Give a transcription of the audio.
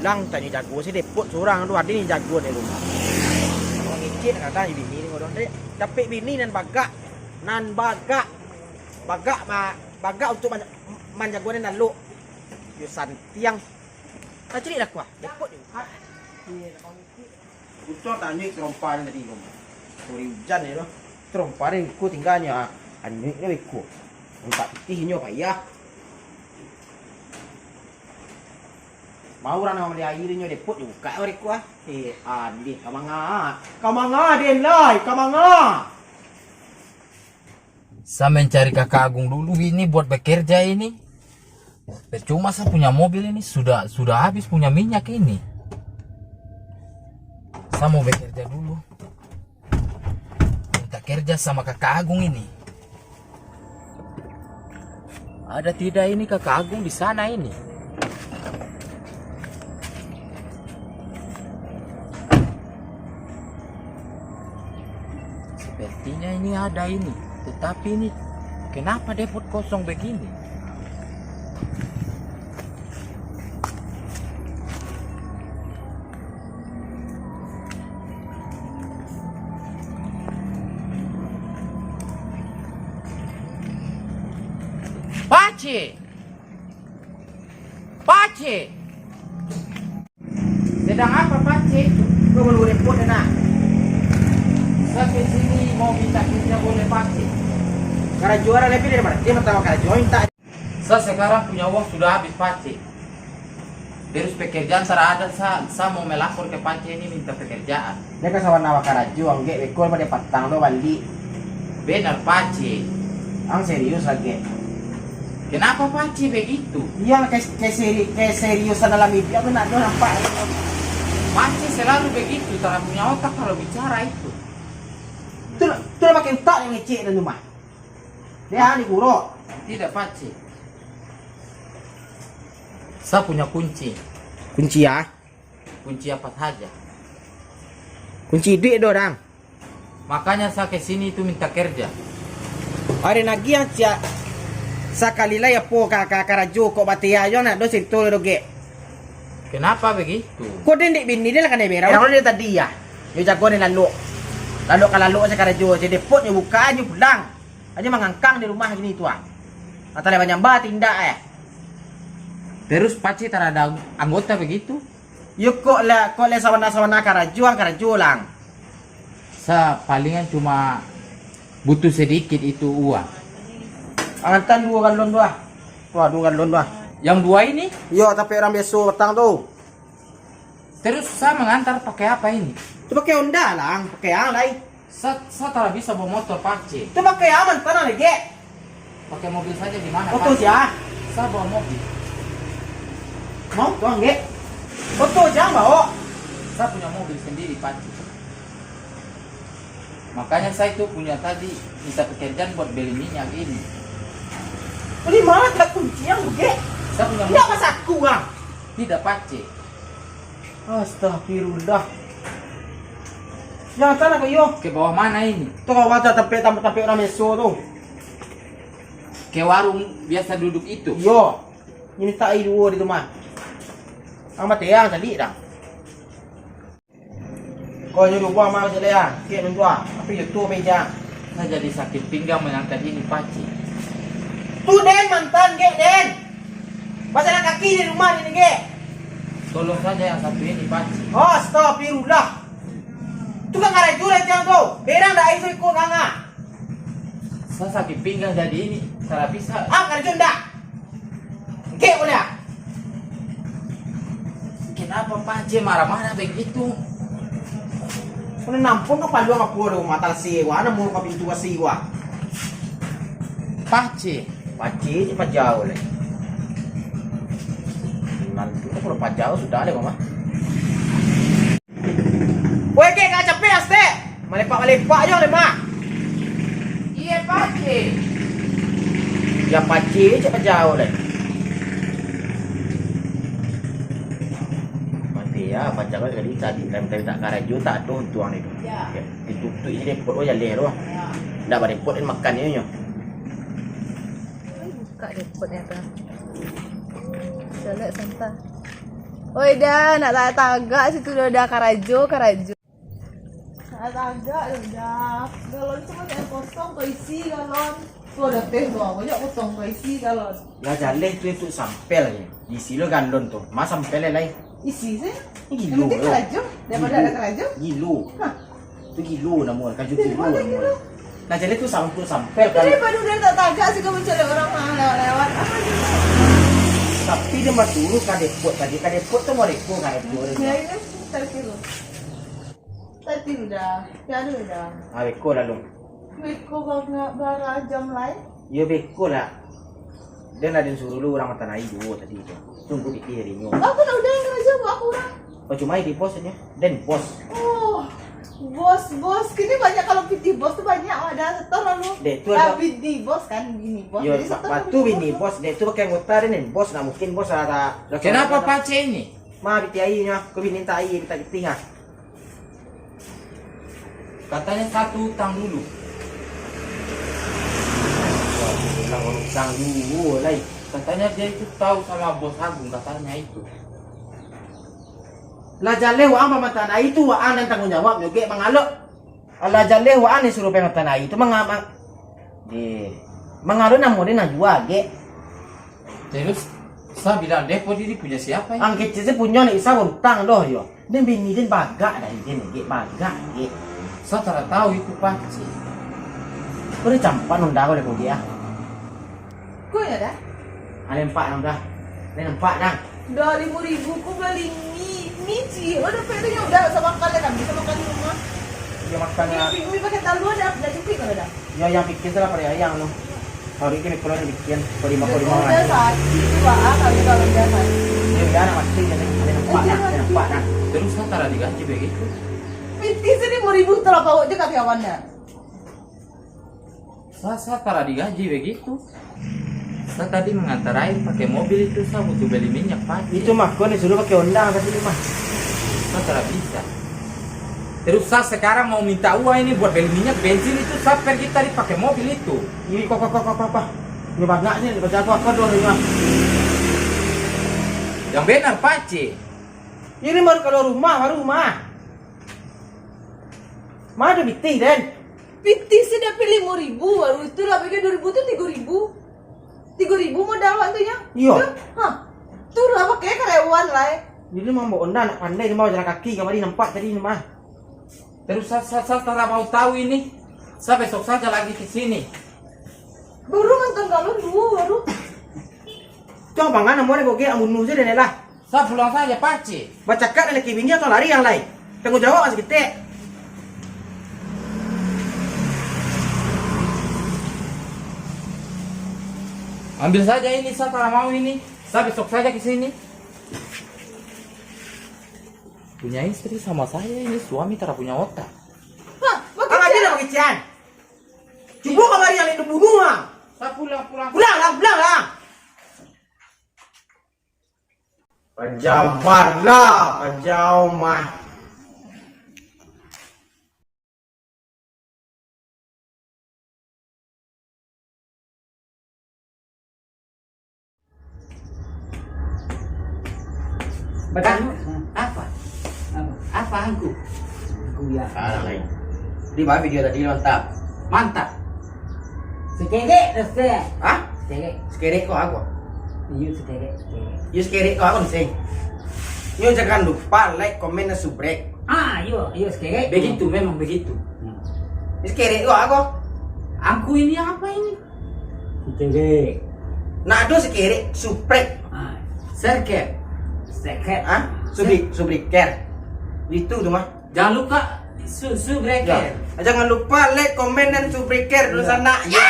pulang tadi jago sih depot seorang tu ada ni jago di rumah. Orang ngicit kata bini ni orang dek. Tapi bini nan bagak untuk manjagoan nan lu. Yusan tiang. Tak ciri dah kuah. Depot ni. Untuk tanya terompa tadi rumah. Sore hujan ni tu. Terompa ni ku tinggalnya anjing ni ku. Tak pitihnya payah. Mau rana mali airnya depot buka ore ku ah. Andi kamanga den lai kamanga. Saya mencari kakak Agung dulu ini buat bekerja ini. Percuma saya punya mobil ini sudah habis punya minyak ini. Saya mau bekerja dulu. Minta kerja sama kakak Agung ini. Ada tidak ini kakak Agung di sana ini? Sepertinya ini ada ini, tetapi ini kenapa depot kosong begini? Pace, sedang apa Pace? Kau menunggu depot nak? Saya ke sini mau minta kerja boleh Pace. Karena juara lebih dari mana? Dia pertama kali join tak? Saya sekarang punya uang sudah habis Pace. Terus pekerjaan saya ada, saya mau melapor ke Pace ini minta pekerjaan. Dia kan sama nawa karajuang, ge bekol pada patang tu balik. Benar Pace. Ang serius lagi. Kenapa Pace begitu? Iya keseriusan dalam media tu nak nampak. Pace selalu begitu, tak punya otak kalau bicara itu. Tu makin tak yang ngecek dan rumah. Dia ni guru. Tidak Pace. Saya punya kunci. Kunci ya? Kunci apa saja. Kunci duit do orang. Makanya saya ke sini itu minta kerja. Ada lagi yang cia sakali lah ya po kakak karajo kok batia aja nak do situ do ge. Kenapa begitu? Kok dendek bini dia lah kan bera. Orang dia tadi ya. Yo jago ni lalu. Lalu kalau saya karajo jadi depotnya buka aja pulang. Aja mangangkang di rumah gini tu ah. Atau lewat nyamba tindak ya. Terus Pace tak ada anggota begitu? Yuk kok le sawana karajo lang. Saya palingan cuma butuh sedikit itu uang. Angan dua galon dua. Wah, 2 galon dua. Yang 2 ini? Yo, tapi orang biasa petang tu. Terus saya mengantar pakai apa ini? Tu pakai Honda lang, pakai yang lain. Saya tak bisa bawa motor Pace. Tu pakai aman tanah lagi. Pakai mobil saja di mana? Foto ya. Saya bawa mobil. Mau tuang ge. Foto jangan bawa. Saya punya mobil sendiri Pace. Makanya saya itu punya tadi minta pekerjaan buat beli minyak ini. Beli mana tak kunci yang ge? Saya punya Tidak mobil. pas aku bang. Tidak Pace. Astagfirullah. Jangan tanah ke yo. Ke bawah mana ini? Tu kau baca tempat orang meso tu. Ke warung biasa duduk itu. Yo. Ini tak air dua di rumah. Ang mati yang tadi dah. Kau nyuruh buang mana saja ya? Kek nuntua. Tapi itu meja. Saya jadi sakit pinggang mengangkat ini Pace. Tu Den mantan ge Den. Masalah kaki di rumah ini ge. Tolong saja yang satu ini Pace. Astagfirullah. Tu kan ngarai jual jam tu. Berang dah itu ikut nganga. Saya sakit pinggang jadi ini. Saya bisa. Ngarai jual dah. Ge boleh. Kenapa Pace marah-marah begitu? Kau nampung ke paluang aku ada mata sewa, nak mau ke pintu sewa. Pace. Paci cepat jauh leh. Nanti tu kalau jauh sudah leh mama. Woi ke nggak capek aste? Melepak aja leh mak. Iya Pace. Ya paci cepat jauh leh. Ya, macam apa tadi kan tak karajo tak tu tuang itu. Ya. Itu ini dia pot ya leh tu. Ya. Dah balik pot makan ni nyo. Buka depotnya tu. Selek sampah. Oi dah, nak tagak situ udah karajo. Nak tagak udah. Galon cuma yang kosong kau isi galon. Tuh ada teh tuh, banyak kosong kau isi galon. Lah jaleh tu sampel ya. Isi lo gandon tuh. Mas sampel lagi. Isi sih. Gilo. Yang penting karajo, daripada ada karajo. Gilo. Hah. Tu gilo namun kaju Dari gilo mana namun. gilo? Lah jaleh tu sampel kan. Daripada udah tak tagak sih kau mencari orang mah lewat. Apa gitu? Tapi dia mah dulu kadepot tadi. Kadepot tu mau reko kadepot. Ya ini terkilo. Terkilo dah. Ya udah. Ah reko lalu. Wiko berapa jam lain? Ya reko lah. Dia nak disuruh lu orang mata naik dulu tadi tu. Tunggu dikirimnya. Aku tak udah yang kerja buat aku orang. Oh cuma di bosnya. Dan bos. Oh, bos. Kini banyak kalau PT bos tuh banyak ada setor lalu. Dek, tu ada- PT bos kan gini bos. Yo, Jadi setor batu PT bini bos. Dia tu pakai motor ni. Bos nak mungkin bos ada. Kenapa pace ini? Ma biti airnya. Kau bini tak air kita getih ah. Katanya satu utang dulu. Lang utang dulu lai. Katanya dia itu tahu sama bos Agung, katanya itu. Lah jaleh wa ang pamatan ay itu wa ang tanggung jawab nyoge mangalo. Lah jaleh wa ang disuruh pamatan ay itu mangama. Di. Mangalo na mo din na jual ge. Terus saya bilang depo ini punya siapa ya? Ang kecil punya ni isa utang doh yo. Din bini din baga dah din ge baga ge. Saya tidak tahu itu pace. Kau ni campan unda ko le ko dia. Kau ya dah? Ada empat nang dah. Ni nampak dah. 2.000 ku beli mie sih. Udah pedenya udah sama kali kan bisa makan di rumah. Dia makan ya. Mie pakai talu ada cukup kan ada. Ya yang bikin tu lah pada ayang no. Hari ini kalau dia bikin kau di Udah mana. saat itu kalau biasa. Dia dah nak mati jadi ada nampak dah. Ada nampak dah. Terus saya tidak digaji begitu. PT sini 1.000 terlalu bawa je karyawannya. Saya tidak digaji begitu. Saya tadi mengantar air pakai mobil itu, saya butuh beli minyak pace. Itu mah kau ni suruh pakai Honda tadi ni mah. Saya tidak bisa. Terus saya sekarang mau minta uang ini buat beli minyak bensin itu, saya pergi tadi pakai mobil itu. Ini kok. Ini banyak ni kerja aku dua ni mah. Yang benar pace. Ini baru kalau rumah. Mana ada biti dan? PT sih dia pilih 5.000 baru itu lah pakai 2.000 tuh 3.000 modal waktunya. Iya. Hah. Tuh lah pakai karyawan lah. Ini mah mau Honda nak pandai dia mau jalan kaki kau tadi nampak tadi ni mah. Terus saya tidak mau tahu ini. Saya besok saja lagi ke sini. Baru nonton galon dulu baru. Cuma pangan namun ada goge amun nusa dan lah. Saya pulang saja pace. Baca kat ada kibingnya atau lari yang lain. Tanggung jawab masih kita. Ambil saja ini, saya tidak mau ini. Saya besok saja ke sini. Punya istri sama saya ini, suami tidak punya otak. Hah, Ang ada nak kecian. Cuba kabar yang itu bunuh ah. Saya pulang. Pulang lah. Penjauh mah. Apa? Apa aku? Ya, lain. Di mana video tadi mantap. Mantap. Sekerek rasa. Hah? Sekerek. Sekerek kok aku. You sekerek. You sekerek kok aku nih sing. You jangan lupa like, komen, dan subscribe. Ah, you sekerek. Begitu, memang begitu. You sekerek kok aku. Aku ini apa ini? Sekerek. Nak do sekerek, subscribe. Ah, Serker. sekerek. Hah? Subscribe. Itu tuh mah. Jangan lupa subscribe. Jangan lupa like, komen, dan subscribe dulu sana. Ya.